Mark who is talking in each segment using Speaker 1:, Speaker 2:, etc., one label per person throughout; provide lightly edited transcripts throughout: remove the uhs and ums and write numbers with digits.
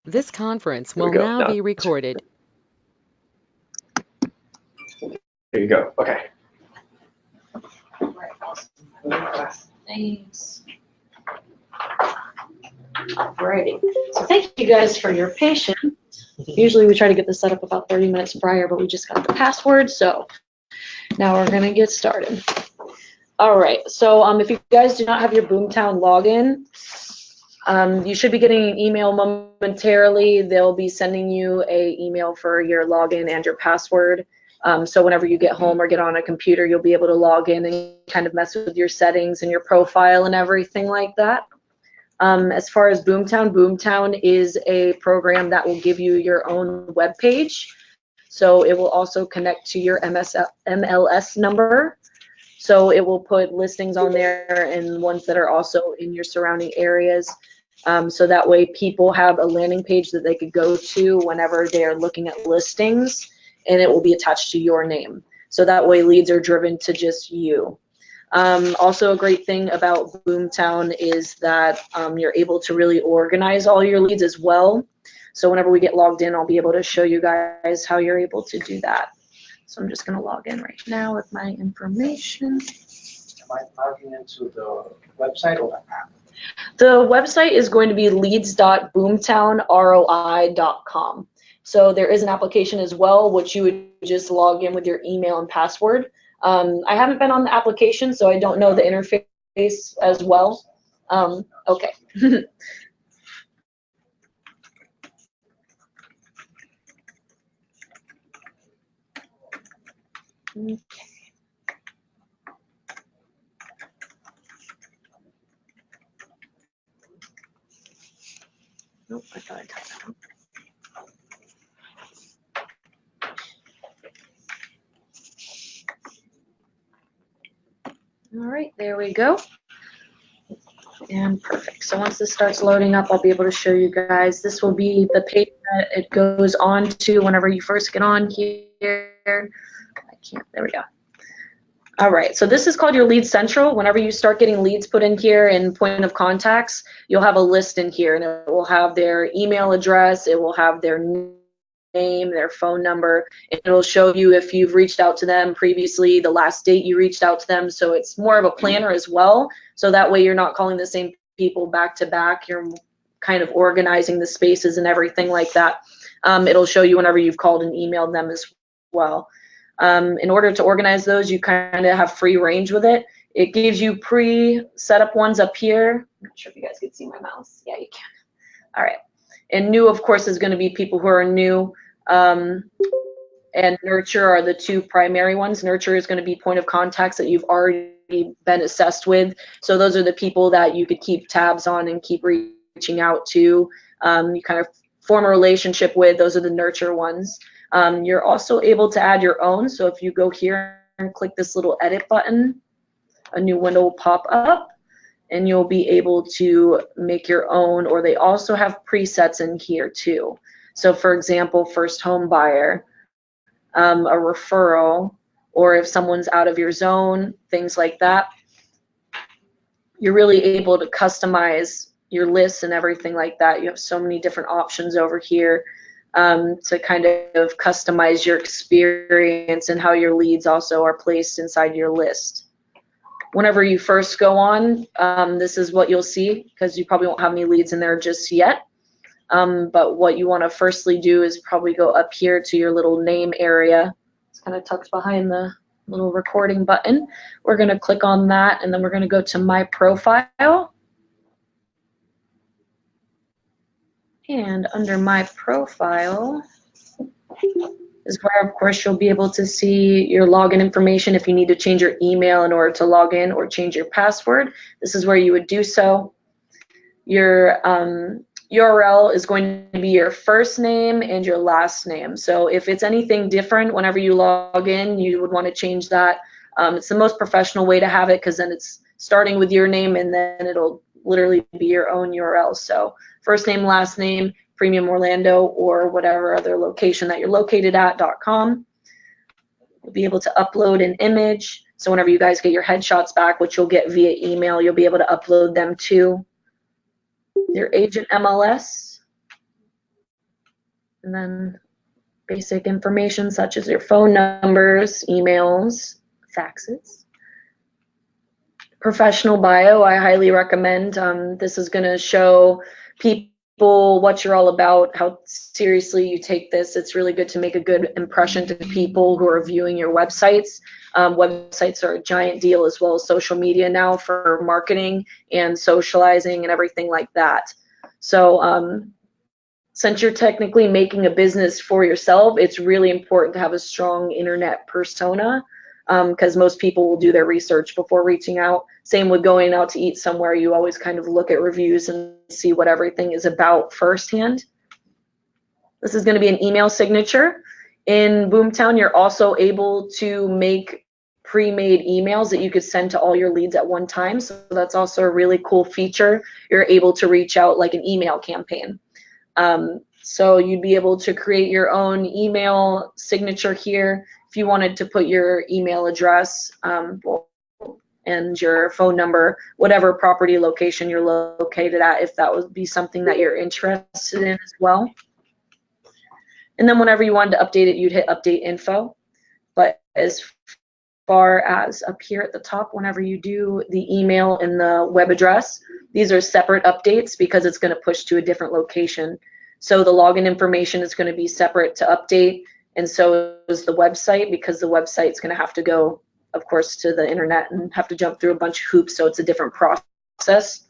Speaker 1: This conference
Speaker 2: Here we
Speaker 1: will
Speaker 2: go.
Speaker 1: now
Speaker 2: Now,
Speaker 1: be recorded.
Speaker 2: here you go. Okay.
Speaker 3: Right, awesome. Thanks. Alrighty. So thank you guys for your patience. Usually we try to get this set up about 30 minutes prior, but we just got the password, so now we're gonna get started. All right, so if you guys do not have your BoomTown login, you should be getting an email momentarily. They'll be sending you an email for your login and your password. So whenever you get home or get on a computer, you'll be able to log in and kind of mess with your settings and your profile and everything like that. As far as BoomTown, BoomTown is a program that will give you your own web page. So it will also connect to your MLS number. So it will put listings on there and ones that are also in your surrounding areas. So that way people have a landing page that they could go to whenever they're looking at listings, and it will be attached to your name. So that way leads are driven to just you. Also, a great thing about BoomTown is that you're able to really organize all your leads as well. So whenever we get logged in, I'll be able to show you guys how you're able to do that. So I'm just going to log in right now with my information.
Speaker 4: Am I logging into the website or the app?
Speaker 3: The website is going to be leads.boomtownroi.com. So there is an application as well, which you would just log in with your email and password. I haven't been on the application, so I don't know the interface as well. Okay. Okay. Nope, I thought I typed that out. All right, there we go. And perfect. So once this starts loading up, I'll be able to show you guys. This will be the page that it goes on to whenever you first get on here. I can't, there we go. All right, so this is called your Lead Central. Whenever you start getting leads put in here and point of contacts, you'll have a list in here, and it will have their email address, it will have their name, their phone number, and it'll show you if you've reached out to them previously, the last date you reached out to them. So it's more of a planner as well. So that way you're not calling the same people back to back. You're kind of organizing the spaces and everything like that. It'll show you whenever you've called and emailed them as well. In order to organize those, you kind of have free range with it. It gives you pre-set up ones up here. I'm not sure if you guys can see my mouse. Yeah, you can. All right. And new, of course, is going to be people who are new. And nurture are the two primary ones. Nurture is going to be point of contacts that you've already been assessed with. So those are the people that you could keep tabs on and keep reaching out to. You kind of form a relationship with. Those are the nurture ones. You're also able to add your own. So if you go here and click this little edit button, a new window will pop up and you'll be able to make your own, or they also have presets in here too. So for example, first home buyer, a referral, or if someone's out of your zone, things like that. You're really able to customize your lists and everything like that. You have so many different options over here to kind of customize your experience and how your leads also are placed inside your list. Whenever you first go on, this is what you'll see, because you probably won't have any leads in there just yet. But what you want to firstly do is probably go up here to your little name area. It's kind of tucked behind the little recording button. We're going to click on that, and then we're going to go to My Profile. And under My Profile is where, of course, you'll be able to see your login information if you need to change your email in order to log in or change your password. This is where you would do so. Your URL is going to be your first name and your last name. So if it's anything different whenever you log in, you would want to change that. It's the most professional way to have it, because then it's starting with your name and then it'll literally be your own URL. So first name, last name, Premium Orlando, or whatever other location that you're located at.com. You'll be able to upload an image. So whenever you guys get your headshots back, which you'll get via email, you'll be able to upload them to your agent MLS. And then basic information such as your phone numbers, emails, faxes. Professional bio, I highly recommend. This is going to show people what you're all about, how seriously you take this. It's really good to make a good impression to people who are viewing your websites. Websites are a giant deal, as well as social media now for marketing and socializing and everything like that. So since you're technically making a business for yourself, it's really important to have a strong internet persona, because most people will do their research before reaching out. Same with going out to eat somewhere. You always kind of look at reviews and see what everything is about firsthand. This is going to be an email signature. In BoomTown, you're also able to make pre-made emails that you could send to all your leads at one time. So that's also a really cool feature. You're able to reach out like an email campaign. So you'd be able to create your own email signature here. If you wanted to put your email address and your phone number, whatever property location you're located at, if that would be something that you're interested in as well. And then whenever you wanted to update it, you'd hit update info. But as far as up here at the top, whenever you do the email and the web address, these are separate updates because it's going to push to a different location. So the login information is going to be separate to update, and so is the website, because the website's going to have to go, of course, to the internet and have to jump through a bunch of hoops, so it's a different process.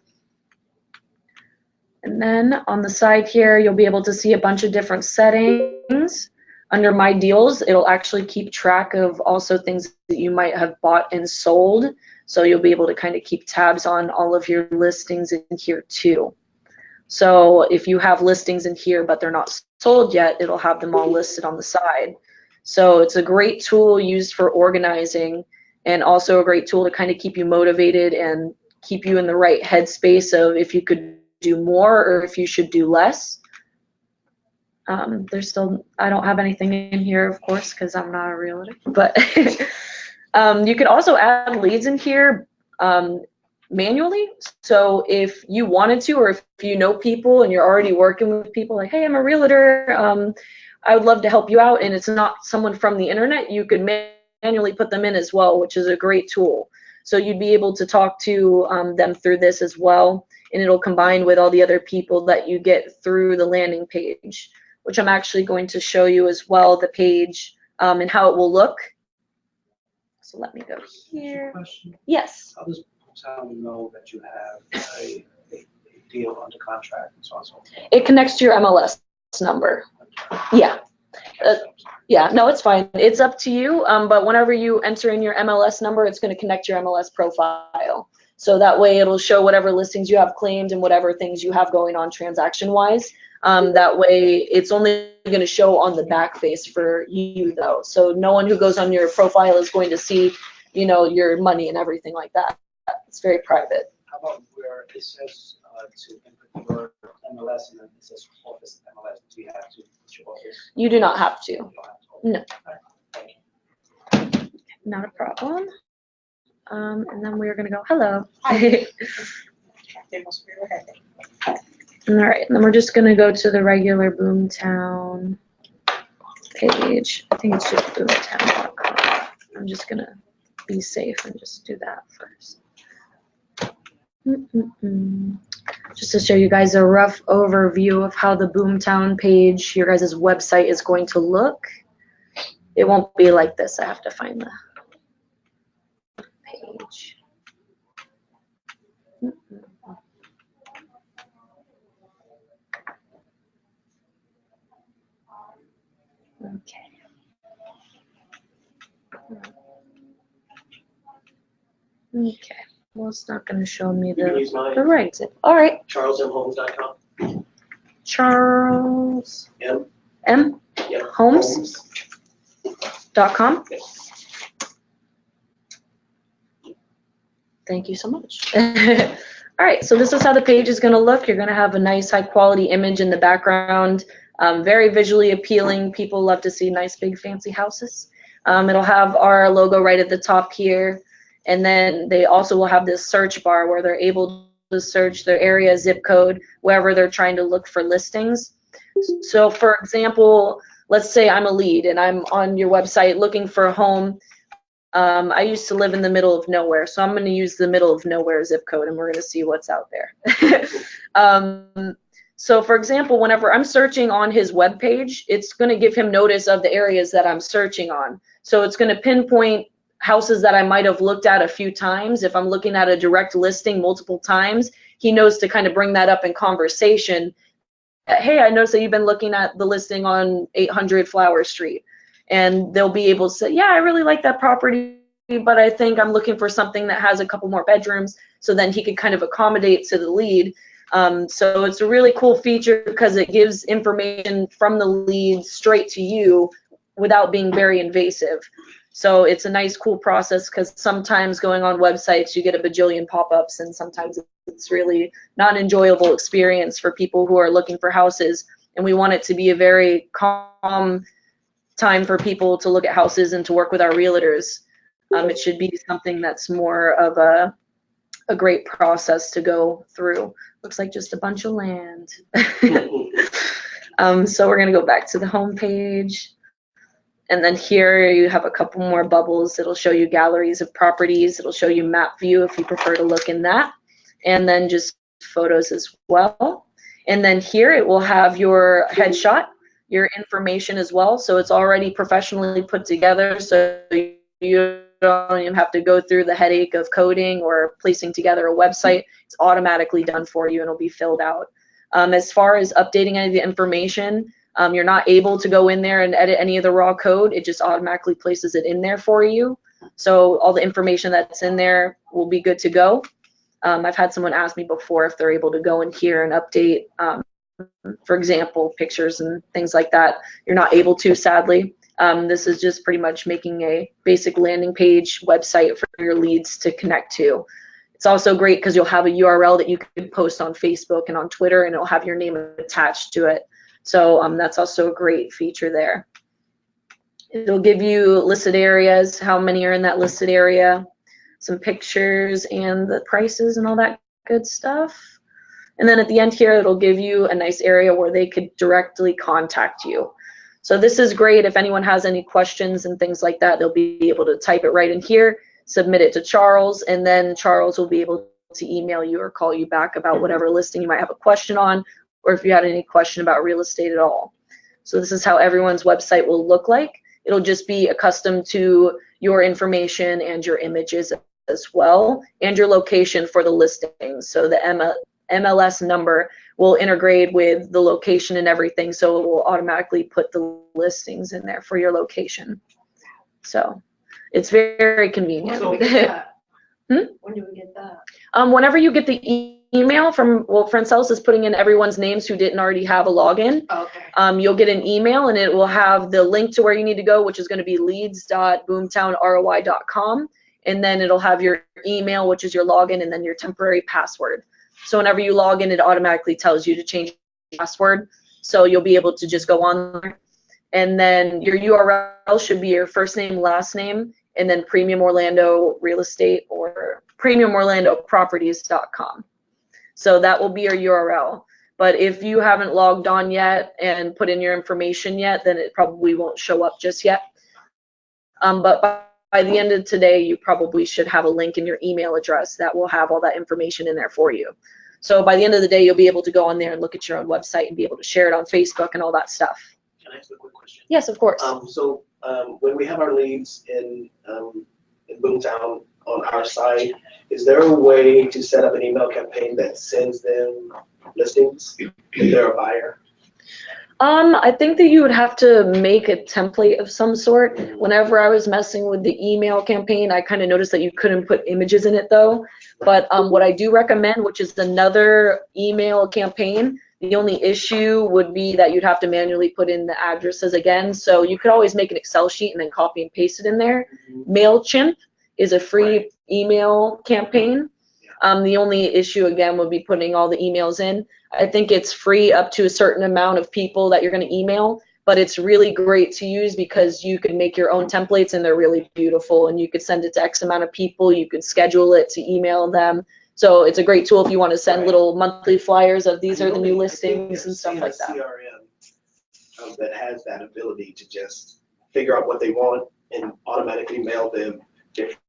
Speaker 3: And then on the side here, you'll be able to see a bunch of different settings. Under My Deals, it'll actually keep track of also things that you might have bought and sold, so you'll be able to kind of keep tabs on all of your listings in here too. So if you have listings in here but they're not sold yet, it'll have them all listed on the side. So it's a great tool used for organizing, and also a great tool to kind of keep you motivated and keep you in the right headspace of if you could do more or if you should do less. There's still, I don't have anything in here, of course, because I'm not a realtor, but you could also add leads in here manually. So if you wanted to, or if you know people and you're already working with people, like, hey, I'm a realtor, I would love to help you out, and it's not someone from the internet, you could manually put them in as well, which is a great tool. So you'd be able to talk to them through this as well, and it'll combine with all the other people that you get through the landing page, which I'm actually going to show you as well, the page and how it will look. So let me go here.
Speaker 4: Question.
Speaker 3: Yes.
Speaker 4: How does BoomTown know that you have a deal under contract and so on and so forth?
Speaker 3: It connects to your MLS number. Yeah. Yeah, no, it's fine. It's up to you, but whenever you enter in your MLS number, it's going to connect your MLS profile. So that way it'll show whatever listings you have claimed and whatever things you have going on transaction-wise. That way it's only going to show on the back face for you, though. So no one who goes on your profile is going to see, you know, your money and everything like that. It's very private.
Speaker 4: How about where it says to input your MLS and then it says office MLS? Do you have to put your office?
Speaker 3: You do not have to.
Speaker 4: You don't have to.
Speaker 3: No.
Speaker 4: All right. Thank you.
Speaker 3: Not a problem. And then we're going to go, hello.
Speaker 1: They must be ahead.
Speaker 3: All right, and then we're just going to go to the regular BoomTown page. I think it's just boomtown.com. I'm just going to be safe and just do that first. Just to show you guys a rough overview of how the BoomTown page, your guys' website, is going to look. It won't be like this. I have to find the page. Okay. Okay. Well, it's not going to show me
Speaker 2: You can use mine.
Speaker 3: the right zip. All right.
Speaker 2: CharlesMHomes.com.
Speaker 3: Charles
Speaker 2: M.
Speaker 3: M.
Speaker 2: Yeah.
Speaker 3: Homes.com.
Speaker 2: Yes.
Speaker 3: Thank you so much. All right, so this is how the page is going to look. You're going to have a nice high quality image in the background, very visually appealing. People love to see nice big fancy houses. It'll have our logo right at the top here, and then they also will have this search bar where they're able to search their area, zip code, wherever they're trying to look for listings. So for example, let's say I'm a lead and I'm on your website looking for a home. I used to live in the middle of nowhere, so I'm going to use the middle of nowhere zip code, and we're going to see what's out there. So for example, whenever I'm searching on his webpage, it's going to give him notice of the areas that I'm searching on. So it's going to pinpoint houses that I might have looked at a few times. If I'm looking at a direct listing multiple times, he knows to kind of bring that up in conversation. Hey, I noticed that you've been looking at the listing on 800 Flower Street. And they'll be able to say, yeah, I really like that property, but I think I'm looking for something that has a couple more bedrooms. So then he could kind of accommodate to the lead. So it's a really cool feature because it gives information from the lead straight to you without being very invasive. So it's a nice, cool process because sometimes going on websites, you get a bajillion pop-ups, and sometimes it's really not an enjoyable experience for people who are looking for houses. And we want it to be a very calm time for people to look at houses and to work with our realtors. It should be something that's more of a great process to go through. Looks like just a bunch of land. So we're going to go back to the home page. And then here you have a couple more bubbles. It'll show you galleries of properties. It'll show you map view if you prefer to look in that. And then just photos as well. And then here it will have your headshot, your information as well. So it's already professionally put together. So you don't even have to go through the headache of coding or placing together a website. It's automatically done for you and it'll be filled out. As far as updating any of the information, you're not able to go in there and edit any of the raw code. It just automatically places it in there for you. So all the information that's in there will be good to go. I've had someone ask me before if they're able to go in here and update, for example, pictures and things like that. You're not able to, sadly. This is just pretty much making a basic landing page website for your leads to connect to. It's also great because you'll have a URL that you can post on Facebook and on Twitter, and it'll have your name attached to it. So that's also a great feature there. It'll give you listed areas, how many are in that listed area, some pictures and the prices and all that good stuff. And then at the end here, it'll give you a nice area where they could directly contact you. So this is great if anyone has any questions and things like that. They'll be able to type it right in here, submit it to Charles, and then Charles will be able to email you or call you back about whatever listing you might have a question on, or if you had any question about real estate at all. So this is how everyone's website will look like. It'll just be accustomed to your information and your images as well, and your location for the listings. So the MLS number will integrate with the location and everything, so it will automatically put the listings in there for your location. So it's very convenient.
Speaker 1: So when do we get that?
Speaker 3: Whenever you get the email from, well, Francelis is putting in everyone's names who didn't already have a login.
Speaker 1: Okay.
Speaker 3: You'll get an email and it will have the link to where you need to go, which is going to be leads.boomtownroi.com. And then it'll have your email, which is your login, and then your temporary password. So whenever you log in, it automatically tells you to change your password. So you'll be able to just go on there. And then your URL should be your first name, last name, and then Premium Orlando Real Estate or PremiumOrlandoProperties.com. So that will be your URL. But if you haven't logged on yet and put in your information yet, then it probably won't show up just yet. But by the end of today, you probably should have a link in your email address that will have all that information in there for you. So by the end of the day, you'll be able to go on there and look at your own website and be able to share it on Facebook and all that stuff.
Speaker 2: Can I ask a quick question?
Speaker 3: Yes, of course.
Speaker 2: When we have our leads in BoomTown on our side, is there a way to set up an email campaign that sends them listings if they're a buyer?
Speaker 3: I think that you would have to make a template of some sort. Whenever I was messing with the email campaign, I kind of noticed that you couldn't put images in it though. But what I do recommend, which is another email campaign, the only issue would be that you'd have to manually put in the addresses again. So you could always make an Excel sheet and then copy and paste it in there. MailChimp is a free email campaign. The only issue again would be putting all the emails in. I think it's free up to a certain amount of people that you're going to email, but it's really great to use because you can make your own templates and they're really beautiful, and you could send it to X amount of people. You could schedule it to email them. So it's a great tool if you want to send little monthly flyers of these are the new listings and stuff like that.
Speaker 2: CRM that has that ability to just figure out what they want and automatically mail them different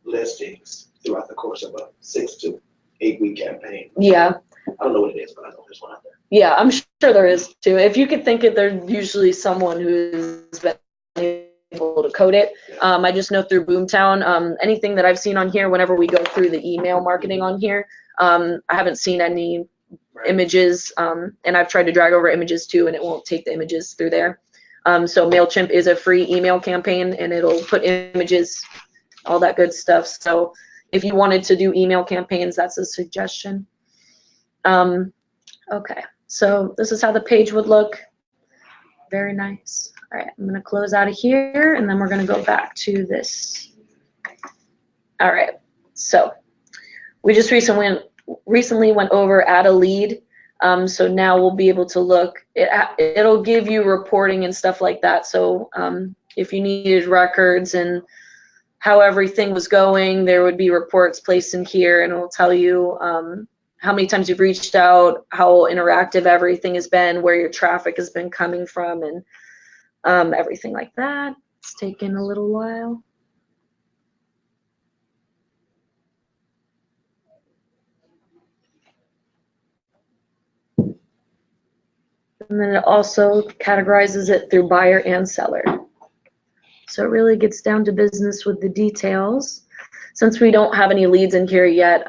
Speaker 2: listings throughout the course of a 6 to 8 week campaign.
Speaker 3: Yeah.
Speaker 2: I don't know what it is, but I know there's one out there.
Speaker 3: Yeah, I'm sure there is too. If you could think it, there's usually someone who's been able to code it. I just know through BoomTown, anything that I've seen on here, whenever we go through the email marketing on here, I haven't seen any images, and I've tried to drag over images too, and it won't take the images through there. So MailChimp is a free email campaign, and it'll put images, all that good stuff. So if you wanted to do email campaigns, that's a suggestion. Okay, so this is how the page would look. Very nice. All right, I'm going to close out of here, and then we're going to go back to this. All right, so we just recently went over add a lead. So now we'll be able to look. It'll give you reporting and stuff like that. So if you needed records and how everything was going, there would be reports placed in here, and it'll tell you how many times you've reached out, how interactive everything has been, where your traffic has been coming from, and everything like that. It's taken a little while. And then it also categorizes it through buyer and seller. So it really gets down to business with the details. Since we don't have any leads in here yet,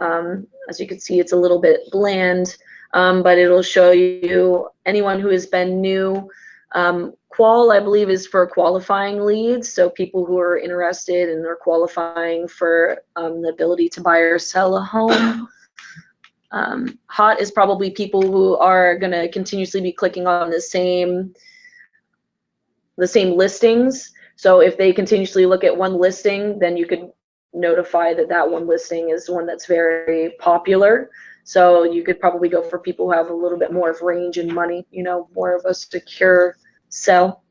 Speaker 3: as you can see, it's a little bit bland, but it'll show you anyone who has been new. Qual, I believe, is for qualifying leads, so people who are interested and are qualifying for the ability to buy or sell a home. Hot is probably people who are going to continuously be clicking on the same listings. So if they continuously look at one listing, then you could notify that that one listing is one that's very popular. So you could probably go for people who have a little bit more of range and money, you know, more of a secure sell.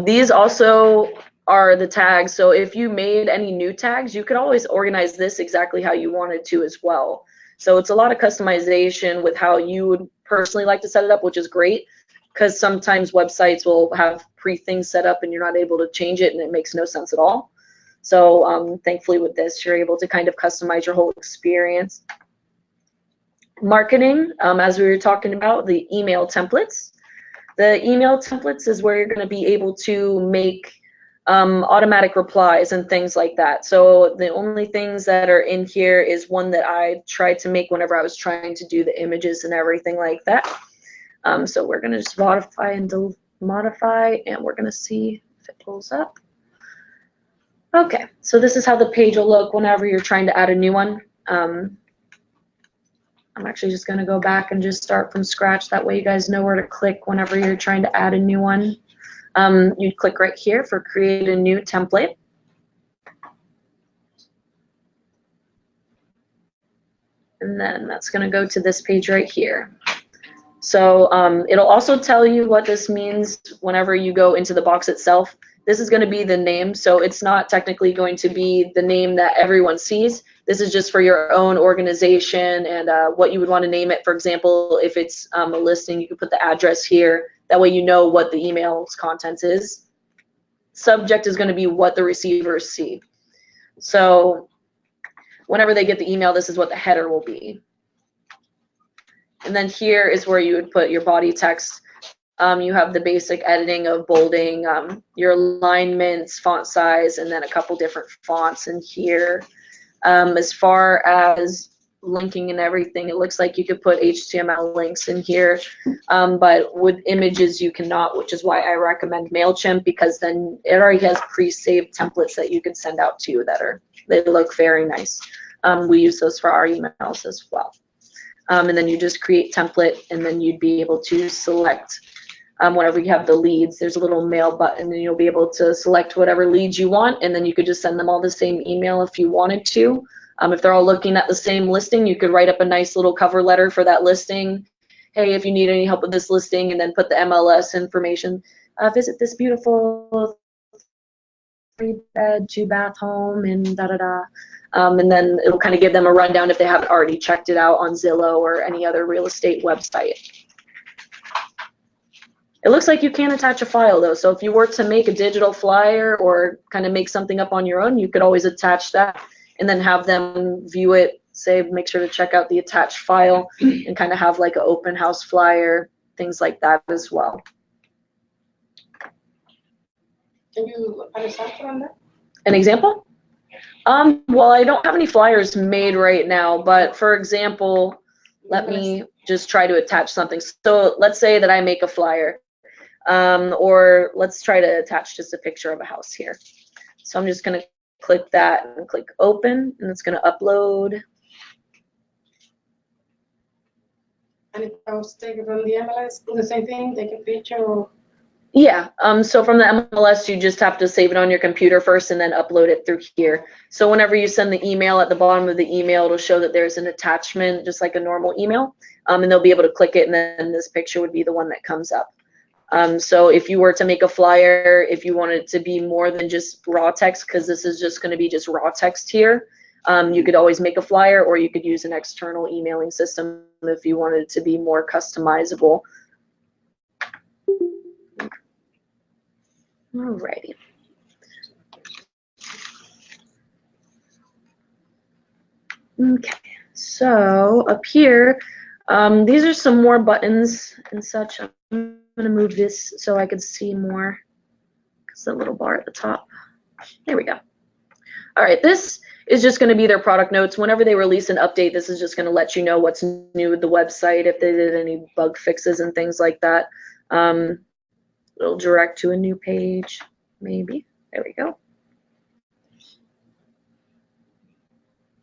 Speaker 3: These also are the tags. So if you made any new tags, you could always organize this exactly how you wanted to as well. So it's a lot of customization with how you would personally like to set it up, which is great, because sometimes websites will have pre-things set up and you're not able to change it and it makes no sense at all. So thankfully with this, you're able to kind of customize your whole experience. Marketing, as we were talking about, the email templates. The email templates is where you're going to be able to make automatic replies and things like that. So the only things that are in here is one that I tried to make whenever I was trying to do the images and everything like that. So we're going to just modify and modify, and we're going to see if it pulls up. Okay, so this is how the page will look whenever you're trying to add a new one. I'm actually just going to go back and just start from scratch. That way you guys know where to click whenever you're trying to add a new one. You'd click right here for create a new template. And then that's going to go to this page right here. So it'll also tell you what this means whenever you go into the box itself. This is going to be the name, so it's not technically going to be the name that everyone sees. This is just for your own organization and what you would want to name it. For example, if it's a listing, you can put the address here. That way you know what the email's content is. Subject is going to be what the receivers see. So whenever they get the email, this is what the header will be. And then here is where you would put your body text. You have the basic editing of bolding, your alignments, font size, and then a couple different fonts in here. As far as linking and everything, it looks like you could put HTML links in here, but with images you cannot, which is why I recommend MailChimp, because then it already has pre-saved templates that you could send out to you they look very nice. We use those for our emails as well. And then you just create template, and then you'd be able to select whenever you have the leads, there's a little mail button, and you'll be able to select whatever leads you want, and then you could just send them all the same email if you wanted to. If they're all looking at the same listing, you could write up a nice little cover letter for that listing. Hey, if you need any help with this listing, and then put the MLS information. Visit this beautiful 3-bed, 2-bath home and da-da-da. And then it'll kind of give them a rundown if they haven't already checked it out on Zillow or any other real estate website. It looks like you can attach a file though, so if you were to make a digital flyer or kind of make something up on your own, you could always attach that and then have them view it, say make sure to check out the attached file and kind of have like an open house flyer, things like that as well.
Speaker 1: Can you put an example on that?
Speaker 3: An example? Well, I don't have any flyers made right now, but for example, let me just try to attach something. So let's say that I make a flyer. Or let's try to attach just a picture of a house here. So I'm just going to click that and click open, and it's going to upload.
Speaker 1: And if I was taking from the MLS, do the same thing, take a picture or?
Speaker 3: Yeah, so from the MLS, you just have to save it on your computer first and then upload it through here. So whenever you send the email, at the bottom of the email, it'll show that there's an attachment, just like a normal email, and they'll be able to click it, and then this picture would be the one that comes up. So if you were to make a flyer, if you wanted it to be more than just raw text, because this is just going to be just raw text here, you could always make a flyer, or you could use an external emailing system if you wanted it to be more customizable. Alrighty. Okay, so up here, these are some more buttons and such. I'm going to move this so I can see more. It's a little bar at the top. There we go. All right, this is just going to be their product notes. Whenever they release an update, this is just going to let you know what's new with the website, if they did any bug fixes and things like that. It'll direct to a new page, maybe. There we go.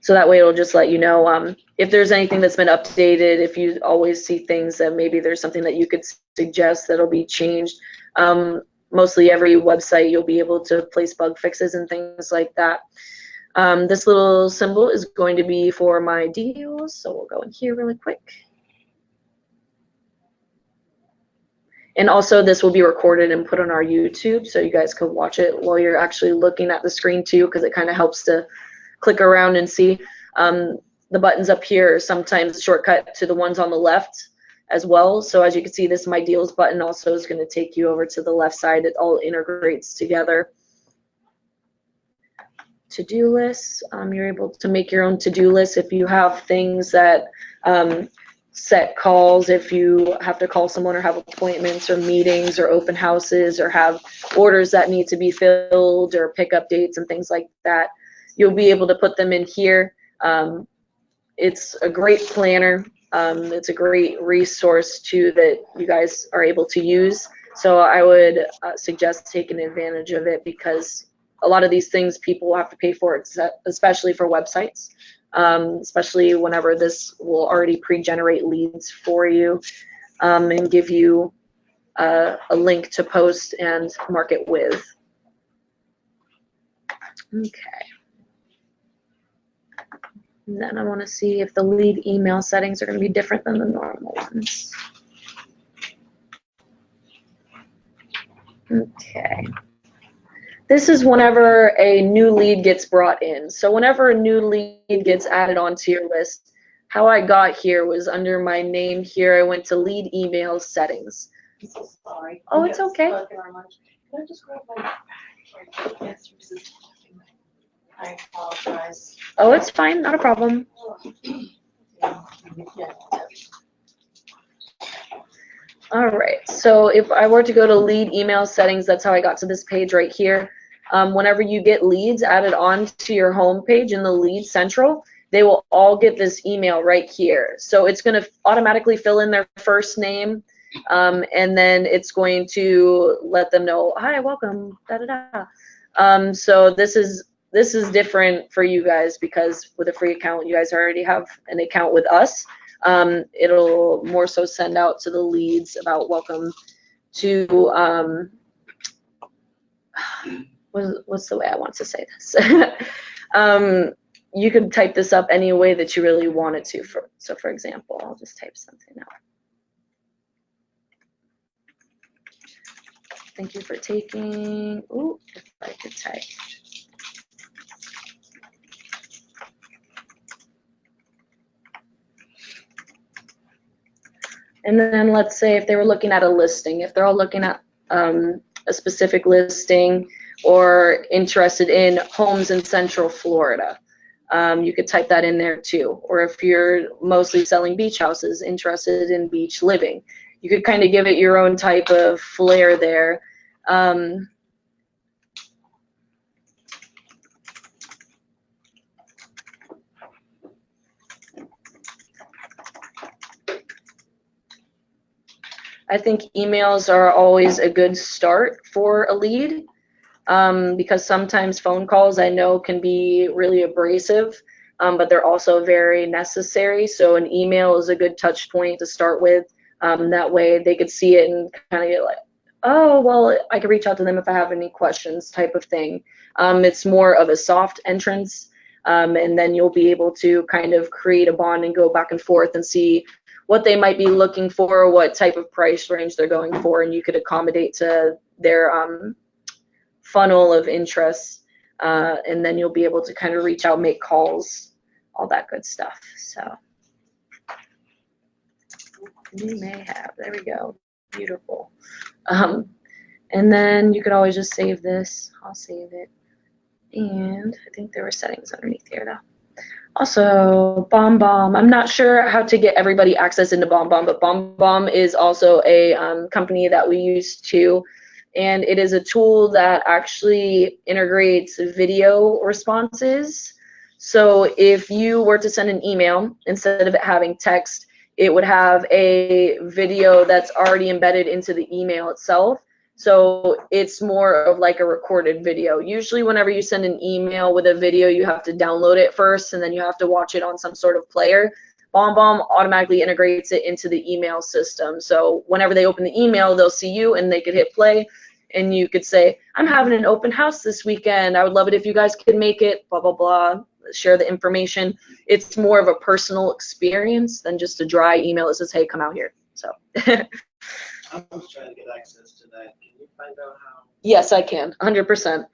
Speaker 3: So that way it'll just let you know if there's anything that's been updated, if you always see things that maybe there's something that you could suggest that'll be changed. Mostly every website you'll be able to place bug fixes and things like that. This little symbol is going to be for my deals, so we'll go in here really quick. And also this will be recorded and put on our YouTube, so you guys can watch it while you're actually looking at the screen too, because it kind of helps to click around and see. The buttons up here are sometimes a shortcut to the ones on the left as well. So as you can see, this My Deals button also is going to take you over to the left side. It all integrates together. To-do lists, you're able to make your own to-do list if you have things that set calls, if you have to call someone or have appointments or meetings or open houses or have orders that need to be filled or pickup dates and things like that. You'll be able to put them in here. It's a great planner. It's a great resource too that you guys are able to use. So I would suggest taking advantage of it, because a lot of these things people will have to pay for, especially for websites, especially whenever this will already pre-generate leads for you and give you a link to post and market with. Okay. And then I want to see if the lead email settings are going to be different than the normal ones. Okay. This is whenever a new lead gets brought in. So whenever a new lead gets added onto your list, how I got here was under my name here. I went to lead email settings.
Speaker 1: I'm so sorry.
Speaker 3: Oh, it's okay.
Speaker 1: Can I just grab my yes, I apologize.
Speaker 3: Oh, it's fine, not a problem. All right, so if I were to go to lead email settings, that's how I got to this page right here. Whenever you get leads added on to your home page in the lead central, they will all get this email right here. So it's going to automatically fill in their first name, and then it's going to let them know, hi, welcome, da da da. So this is different for you guys, because with a free account, you guys already have an account with us. It'll more so send out to the leads about welcome to, what's the way I want to say this? You could type this up any way that you really wanted to. So for example, I'll just type something out. Thank you for taking, ooh, if I could type. And then let's say if they were looking at a listing, if they're all looking at a specific listing or interested in homes in Central Florida, you could type that in there too. Or if you're mostly selling beach houses, interested in beach living, you could kind of give it your own type of flair there. I think emails are always a good start for a lead, because sometimes phone calls I know can be really abrasive, but they're also very necessary. So an email is a good touch point to start with. That way they could see it and kind of get like, oh, well, I could reach out to them if I have any questions type of thing. It's more of a soft entrance, and then you'll be able to kind of create a bond and go back and forth and see what they might be looking for, what type of price range they're going for, and you could accommodate to their funnel of interests, and then you'll be able to kind of reach out, make calls, all that good stuff. So you may have, there we go, beautiful. And then you could always just save this. I'll save it. And I think there were settings underneath here now. Also, BoomTown. I'm not sure how to get everybody access into BoomTown, but BoomTown is also a company that we use too. And it is a tool that actually integrates video responses. So if you were to send an email, instead of it having text, it would have a video that's already embedded into the email itself. So it's more of like a recorded video. Usually whenever you send an email with a video, you have to download it first, and then you have to watch it on some sort of player. BoomTown automatically integrates it into the email system. So whenever they open the email, they'll see you and they could hit play, and you could say, I'm having an open house this weekend. I would love it if you guys could make it, blah, blah, blah, share the information. It's more of a personal experience than just a dry email that says, hey, come out here. So.
Speaker 2: I was trying to get access to that. Can you find out how?
Speaker 3: Yes, I can, 100%.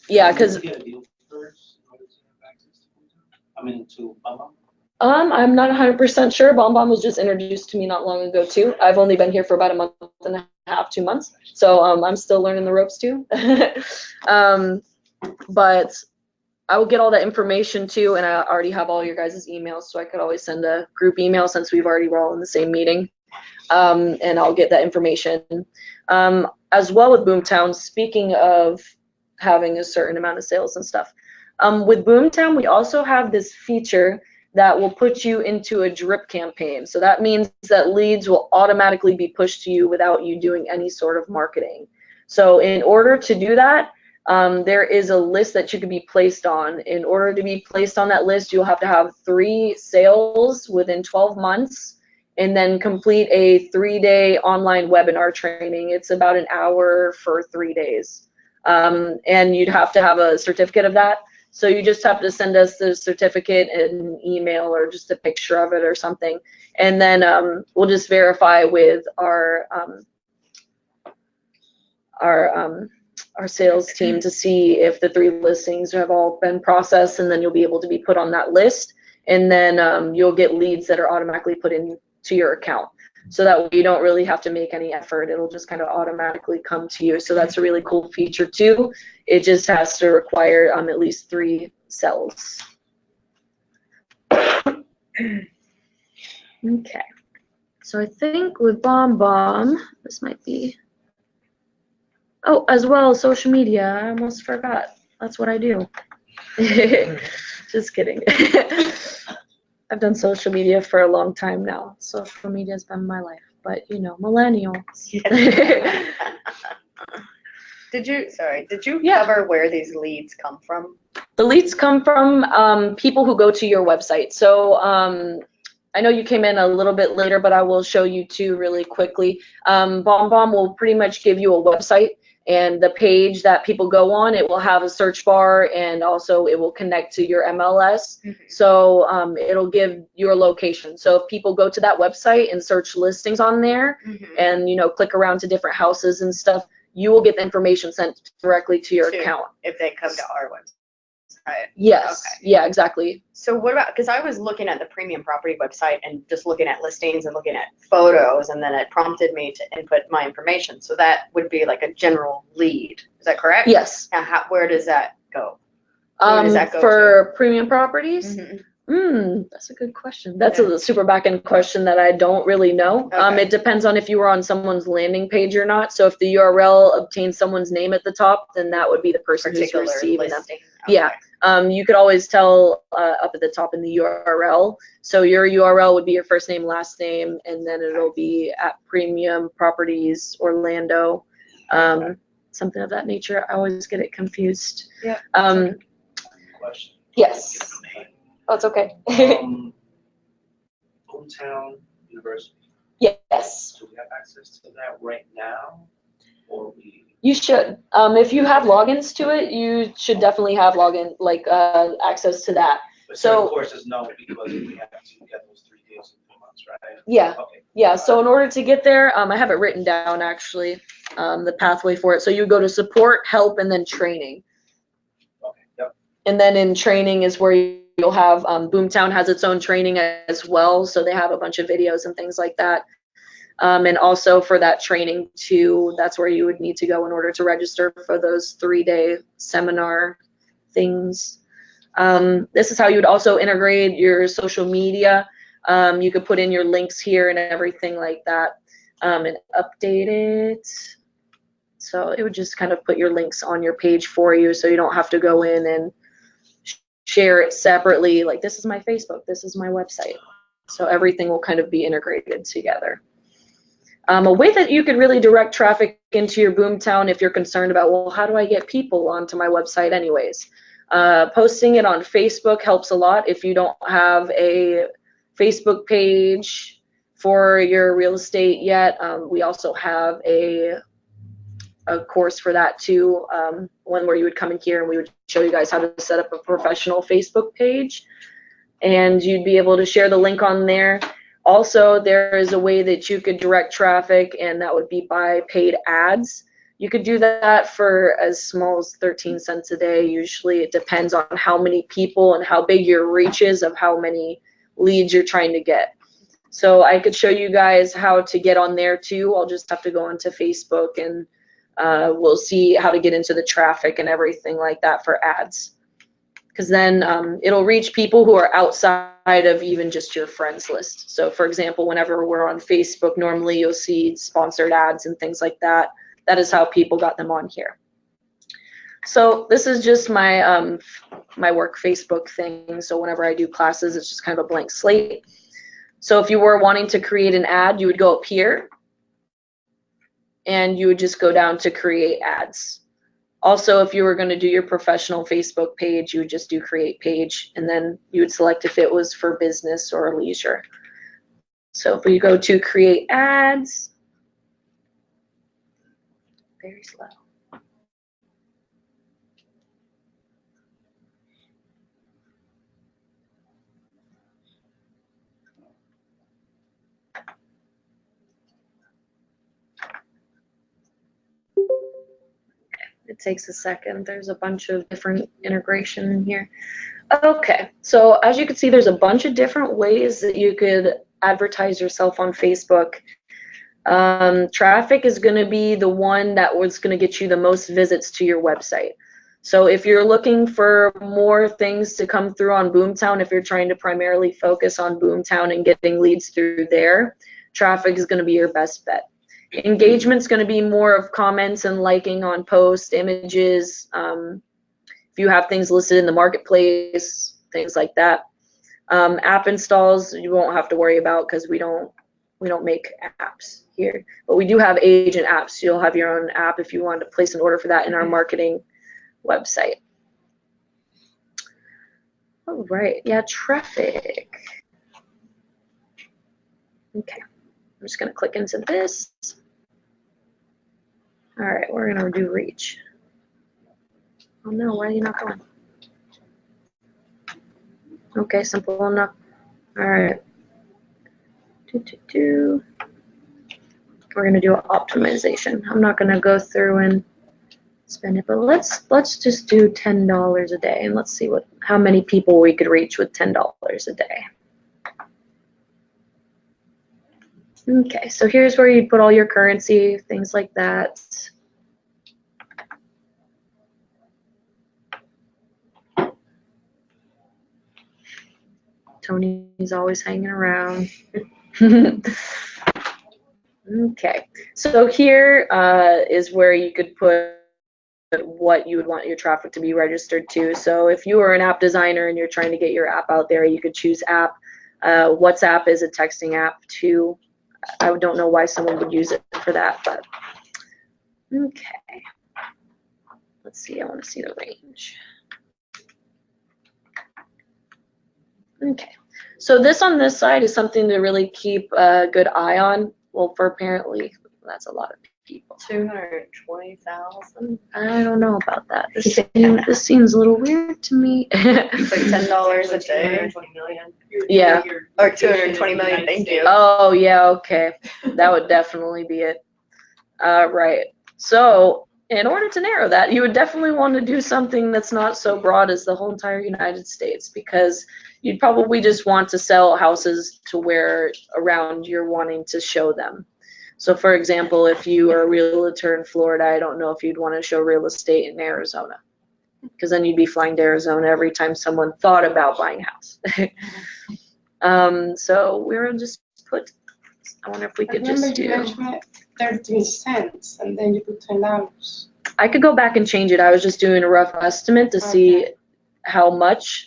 Speaker 3: Yeah, because
Speaker 4: Get a deal first in order to have access to BoomTown? I mean, to BoomTown?
Speaker 3: I'm not 100% sure. BoomTown was just introduced to me not long ago too. I've only been here for about a month and a half, 2 months, so I'm still learning the ropes too. But I will get all that information too, and I already have all your guys' emails, so I could always send a group email since we've already were all in the same meeting. And I'll get that information. As well with BoomTown, speaking of having a certain amount of sales and stuff, with BoomTown, we also have this feature that will put you into a drip campaign. So that means that leads will automatically be pushed to you without you doing any sort of marketing. So in order to do that, there is a list that you can be placed on. In order to be placed on that list, you'll have to have 3 sales within 12 months and then complete a 3-day online webinar training. It's about an hour for 3 days. And you'd have to have a certificate of that. So you just have to send us the certificate in an email or just a picture of it or something. And then we'll just verify with our sales team to see if the 3 listings have all been processed, and then you'll be able to be put on that list. And then you'll get leads that are automatically put into your account. So that way you don't really have to make any effort. It'll just kind of automatically come to you. So that's a really cool feature too. It just has to require at least 3 cells. Okay. So I think with BoomTown, this might be. Oh, as well, social media. I almost forgot. That's what I do. Just kidding. I've done social media for a long time now. Social media has been my life, but you know, millennials.
Speaker 5: Did you
Speaker 3: Yeah.
Speaker 5: cover where these leads come from?
Speaker 3: The leads come from people who go to your website. So I know you came in a little bit later, but I will show you too really quickly. BoomTown will pretty much give you a website, and the page that people go on, it will have a search bar, and also it will connect to your MLS.
Speaker 5: Mm-hmm.
Speaker 3: So it'll give your location. So if people go to that website and search listings on there,
Speaker 5: Mm-hmm.
Speaker 3: and click around to different houses and stuff, you will get the information sent directly to your account.
Speaker 5: If they come to our website. website.
Speaker 3: Yes,
Speaker 5: Okay.
Speaker 3: yeah, exactly.
Speaker 5: So what about, because I was looking at the premium property website and just looking at listings and looking at photos, and then it prompted me to input my information. So that would be like a general lead. Is that correct?
Speaker 3: Yes.
Speaker 5: Now, where does that go? Who does that go
Speaker 3: For premium properties?
Speaker 5: Mhm.
Speaker 3: That's a good question. That's
Speaker 5: Yeah.
Speaker 3: a super back-end question that I don't really know.
Speaker 5: Okay.
Speaker 3: It depends on if you were on someone's landing page or not. So if the URL obtains someone's name at the top, then that would be the person who's
Speaker 5: Particular
Speaker 3: receiving them.
Speaker 5: listing.
Speaker 3: Yeah. You could always tell up at the top in the URL. So your URL would be your first name, last name, and then it'll be at Premium Properties Orlando, something of that nature. I always get it confused.
Speaker 5: Yeah.
Speaker 4: Question.
Speaker 3: Yes. Oh, it's okay.
Speaker 4: BoomTown University.
Speaker 3: Yes.
Speaker 4: Do we have access to that right now? Or we?
Speaker 3: You should. If you have logins to it, you should definitely have access to that.
Speaker 4: But
Speaker 3: So-
Speaker 4: certain courses, no, because we have to get those 3 days in 2 months, right?
Speaker 3: Yeah.
Speaker 4: Okay.
Speaker 3: Yeah, so in order to get there, I have it written down actually, the pathway for it. So you go to support, help, and then training.
Speaker 4: Okay, yep.
Speaker 3: And then in training is where you'll have, BoomTown has its own training as well. So they have a bunch of videos and things like that. And also for that training too, that's where you would need to go in order to register for those 3-day seminar things. This is how you would also integrate your social media. You could put in your links here and everything like that, and update it. So it would just kind of put your links on your page for you, so you don't have to go in and share it separately. Like, this is my Facebook, this is my website. So everything will kind of be integrated together. A way that you could really direct traffic into your BoomTown if you're concerned about, well, how do I get people onto my website anyways? Posting it on Facebook helps a lot. If you don't have a Facebook page for your real estate yet, we also have a course for that too, one where you would come in here and we would show you guys how to set up a professional Facebook page, and you'd be able to share the link on there. Also, there is a way that you could direct traffic, and that would be by paid ads. You could do that for as small as 13 cents a day. Usually it depends on how many people and how big your reach is of how many leads you're trying to get. So I could show you guys how to get on there too. I'll just have to go onto Facebook, and we'll see how to get into the traffic and everything like that for ads. Because then it'll reach people who are outside of even just your friends list. So for example, whenever we're on Facebook, normally you'll see sponsored ads and things like that. That is how people got them on here. So this is just my my work Facebook thing. So whenever I do classes, it's just kind of a blank slate. So if you were wanting to create an ad, you would go up here and you would just go down to create ads. Also, if you were going to do your professional Facebook page, you would just do create page, and then you would select if it was for business or leisure. So if we go to create ads, very slow. It takes a second. There's a bunch of different integration in here. Okay, so as you can see, there's a bunch of different ways that you could advertise yourself on Facebook. Traffic is going to be the one that was going to get you the most visits to your website. So if you're looking for more things to come through on BoomTown, if you're trying to primarily focus on BoomTown and getting leads through there, traffic is going to be your best bet. Engagement's going to be more of comments and liking on posts, images, if you have things listed in the marketplace, things like that. App installs you won't have to worry about because we don't make apps here, but we do have agent apps. You'll have your own app if you wanted to place an order for that in our marketing website. All right, yeah, traffic. Okay, I'm just gonna click into this. All right, we're gonna do reach. Oh no, why are you not going? Okay, simple enough. All right. We're gonna do an optimization. I'm not gonna go through and spend it, but let's just do $10 a day, and let's see how many people we could reach with $10 a day. Okay, so here's where you put all your currency, things like that. Tony's always hanging around. Okay, so here is where you could put what you would want your traffic to be registered to. So if you are an app designer and you're trying to get your app out there, you could choose app. WhatsApp is a texting app too. I don't know why someone would use it for that, but okay. Let's see, I want to see the range. Okay, so this on this side is something to really keep a good eye on. Well, for apparently, that's a lot of people.
Speaker 5: 220,000.
Speaker 3: I don't know about that. This seems a little weird to me.
Speaker 5: It's like $10 a day.
Speaker 3: Yeah.
Speaker 5: Or 220 million. Thank you.
Speaker 3: Oh, yeah, okay. That would definitely be it. Right. So, in order to narrow that, you would definitely want to do something that's not so broad as the whole entire United States, because you'd probably just want to sell houses to where around you're wanting to show them. So, for example, if you are a realtor in Florida, I don't know if you'd want to show real estate in Arizona, because then you'd be flying to Arizona every time someone thought about buying a house. So we're gonna just put, I wonder if we could just
Speaker 1: you
Speaker 3: do,
Speaker 1: mentioned 13 cents and then you put $10.
Speaker 3: I could go back and change it. I was just doing a rough estimate to see how much.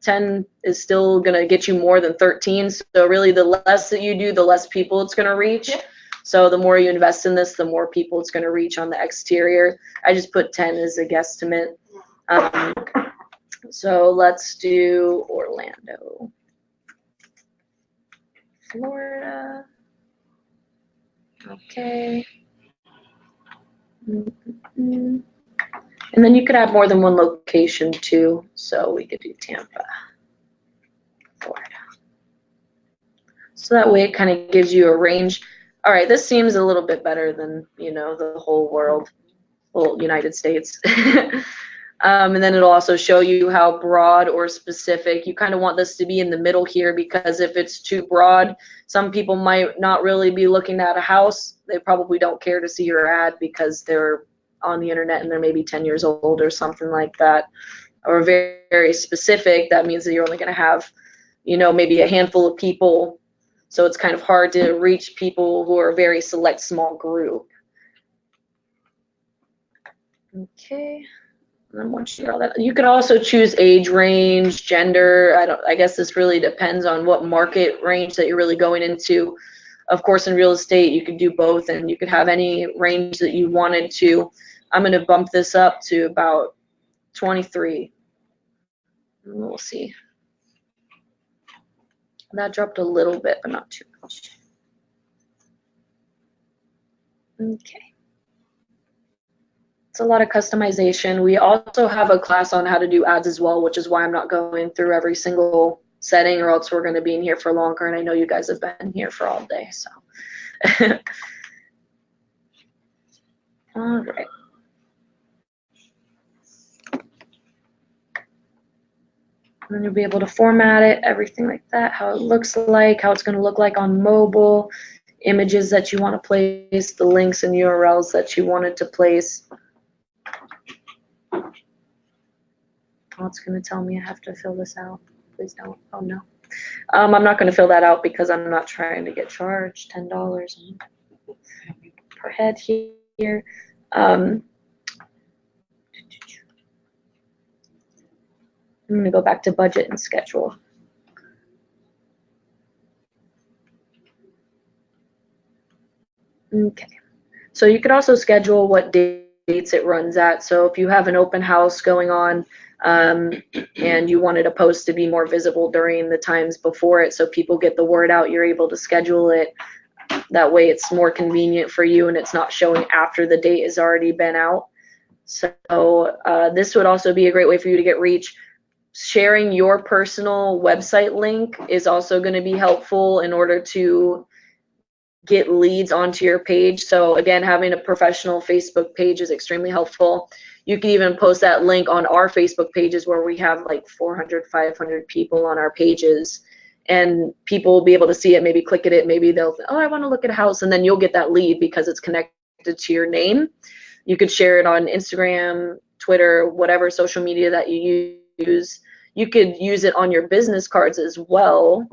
Speaker 3: 10 is still gonna get you more than 13. So really the less that you do, the less people it's gonna reach.
Speaker 5: Yeah.
Speaker 3: So the more you invest in this, the more people it's gonna reach on the exterior. I just put 10 as a guesstimate. So let's do Orlando, Florida. Okay. And then you could have more than one location too. So we could do Tampa, Florida. So that way it kind of gives you a range. All right, this seems a little bit better than, you know, the whole world, whole United States. And then it'll also show you how broad or specific. You kind of want this to be in the middle here, because if it's too broad, some people might not really be looking at a house. They probably don't care to see your ad because they're on the internet and they're maybe 10 years old or something like that. Or very, very specific, that means that you're only going to have, you know, maybe a handful of people. So it's kind of hard to reach people who are a very select small group. Okay. And then once you get all that, you could also choose age range, gender. I guess this really depends on what market range that you're really going into. Of course, in real estate, you could do both, and you could have any range that you wanted to. I'm going to bump this up to about 23. We'll see. That dropped a little bit, but not too much. Okay. It's a lot of customization. We also have a class on how to do ads as well, which is why I'm not going through every single setting, or else we're going to be in here for longer, and I know you guys have been here for all day. So, all right. And then you'll be able to format it, everything like that, how it looks like, how it's going to look like on mobile, images that you want to place, the links and URLs that you wanted to place. Oh, it's going to tell me I have to fill this out. Please don't. Oh, no. I'm not going to fill that out because I'm not trying to get charged $10 per head here. I'm going to go back to budget and schedule. Okay. So you could also schedule what dates it runs at. So if you have an open house going on, and you wanted a post to be more visible during the times before it so people get the word out, you're able to schedule it. That way it's more convenient for you and it's not showing after the date has already been out. So this would also be a great way for you to get reach. Sharing your personal website link is also going to be helpful in order to get leads onto your page. So again, having a professional Facebook page is extremely helpful. You can even post that link on our Facebook pages where we have like 400, 500 people on our pages, and people will be able to see it, maybe click at it, maybe they'll think, oh, I want to look at a house, and then you'll get that lead because it's connected to your name. You could share it on Instagram, Twitter, whatever social media that you use. You could use it on your business cards as well.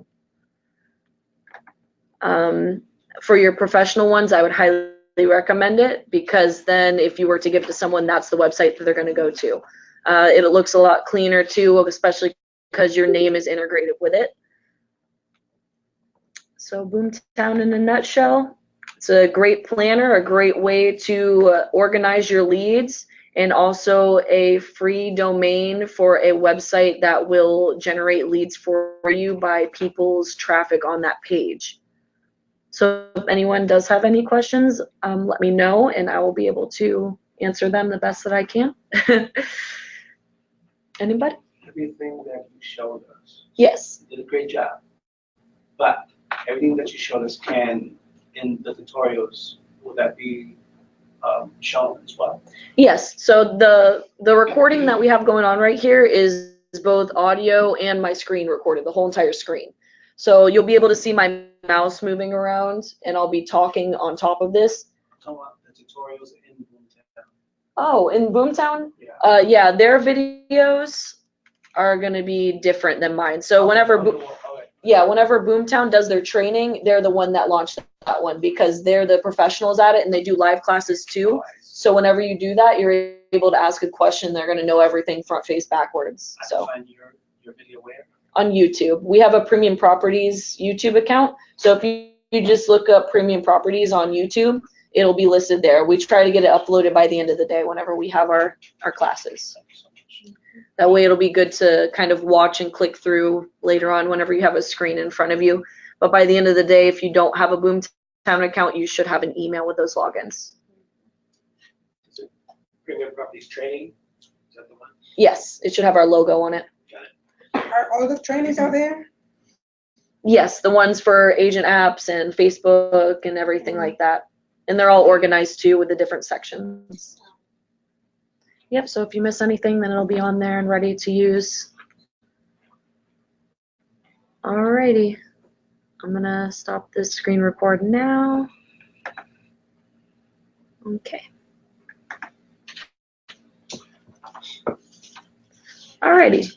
Speaker 3: For your professional ones, I would highly recommend it, because then if you were to give it to someone, that's the website that they're going to go to. It looks a lot cleaner too, especially because your name is integrated with it. So BoomTown in a nutshell, it's a great planner, a great way to organize your leads, and also a free domain for a website that will generate leads for you by people's traffic on that page. So if anyone does have any questions, let me know, and I will be able to answer them the best that I can. Anybody?
Speaker 4: Everything that you showed us,
Speaker 3: Yes.
Speaker 4: you did a great job. But everything that you showed us can, in the tutorials, will that be shown as well?
Speaker 3: Yes. So the recording that we have going on right here is both audio and my screen recorded, the whole entire screen. So you'll be able to see my mouse moving around, and I'll be talking on top of this.
Speaker 4: Talk about the tutorials in BoomTown.
Speaker 3: Oh, in BoomTown?
Speaker 4: Yeah.
Speaker 3: Yeah, their videos are going to be different than mine. So whenever BoomTown does their training, they're the one that launched that one, because they're the professionals at it, and they do live classes too. So whenever you do that, you're able to ask a question. They're going to know everything front face backwards.
Speaker 4: I
Speaker 3: So
Speaker 4: can find your video where?
Speaker 3: on YouTube, we have a Premium Properties YouTube account. So if you just look up Premium Properties on YouTube, it'll be listed there. We try to get it uploaded by the end of the day whenever we have our classes.
Speaker 4: Thank you so much.
Speaker 3: That way it'll be good to kind of watch and click through later on whenever you have a screen in front of you. But by the end of the day, if you don't have a BoomTown account, you should have an email with those logins.
Speaker 2: Is it Premium Properties Training? Is that the one?
Speaker 3: Yes, it should have our logo on it.
Speaker 1: Are all the trainings out there?
Speaker 3: Yes, the ones for agent apps and Facebook and everything like that. And they're all organized too with the different sections. Yep, so if you miss anything, then it'll be on there and ready to use. Alrighty, I'm gonna stop this screen record now. Okay. Alrighty,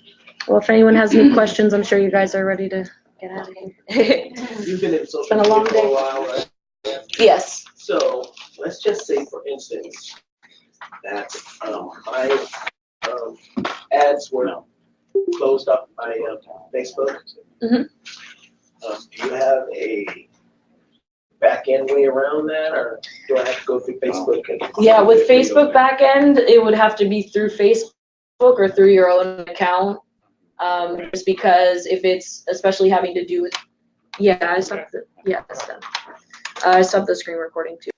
Speaker 3: well, if anyone has any questions, I'm sure you guys are ready to get out of here.
Speaker 2: You've been in social
Speaker 3: been a long
Speaker 2: media for
Speaker 3: day.
Speaker 2: a while, right?
Speaker 3: Yes.
Speaker 2: So let's just say, for instance, that my ads were closed up by Facebook.
Speaker 3: Mhm.
Speaker 2: Do you have a back-end way around that, or do I have to go through Facebook?
Speaker 3: Yeah, with Facebook backend, it would have to be through Facebook or through your own account. Just because if it's especially having to do with, yeah, I stopped the screen recording too.